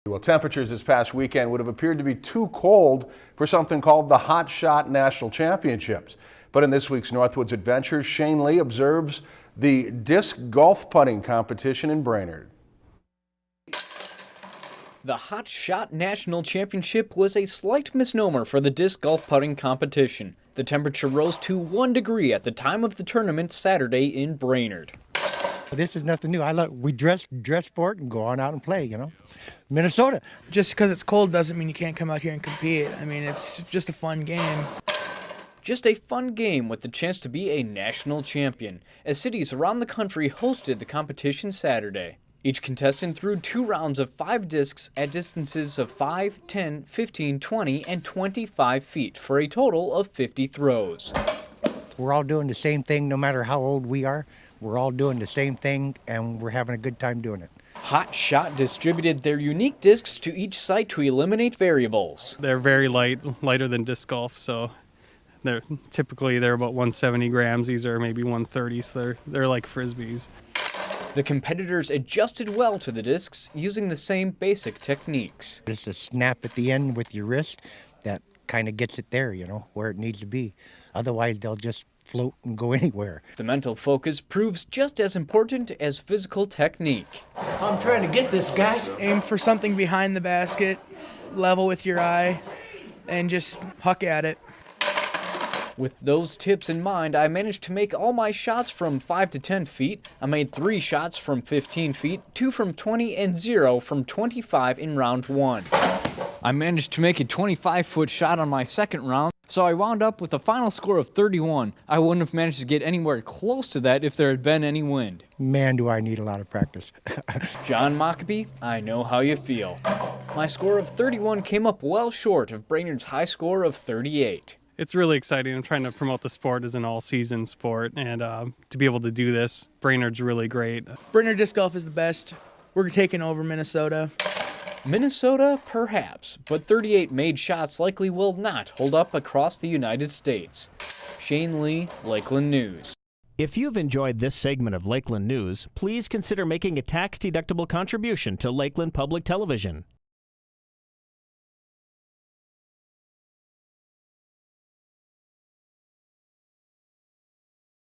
Well, temperatures this past weekend would have appeared to be too cold for something called the Hot Shot National Championships. But in this week's Northwoods Adventures, Shane Lee observes the disc golf putting competition in Brainerd. The Hot Shot National Championship was a slight misnomer for the disc golf putting competition. The temperature rose to 1 degree at the time of the tournament Saturday in Brainerd. This is nothing new. We dress for it and go on out and play, Minnesota. Just because it's cold doesn't mean you can't come out here and compete. I mean, it's just a fun game. Just a fun game with the chance to be a national champion, as cities around the country hosted the competition Saturday. Each contestant threw 2 rounds of 5 discs at distances of 5, 10, 15, 20, and 25 feet for a total of 50 throws. We're all doing the same thing no matter how old we are. We're all doing the same thing and we're having a good time doing it. Hot Shot distributed their unique discs to each site to eliminate variables. They're very lighter than disc golf, so they're about 170 grams. These are maybe 130, so they're like frisbees. The competitors adjusted well to the discs using the same basic techniques. Just a snap at the end with your wrist that kind of gets it there, where it needs to be. Otherwise, they'll just float and go anywhere. The mental focus proves just as important as physical technique. I'm trying to get this guy. Aim for something behind the basket, level with your eye, and just huck at it. With those tips in mind, I managed to make all my shots from 5 to 10 feet. I made 3 shots from 15 feet, 2 from 20, and 0 from 25 in round 1. I managed to make a 25-foot shot on my second round, so I wound up with a final score of 31. I wouldn't have managed to get anywhere close to that if there had been any wind. Man, do I need a lot of practice. John Mockabee, I know how you feel. My score of 31 came up well short of Brainerd's high score of 38. It's really exciting. I'm trying to promote the sport as an all-season sport, and to be able to do this, Brainerd's really great. Brainerd disc golf is the best. We're taking over Minnesota. Minnesota, perhaps, but 38 made shots likely will not hold up across the United States. Shane Lee, Lakeland News. If you've enjoyed this segment of Lakeland News, please consider making a tax-deductible contribution to Lakeland Public Television.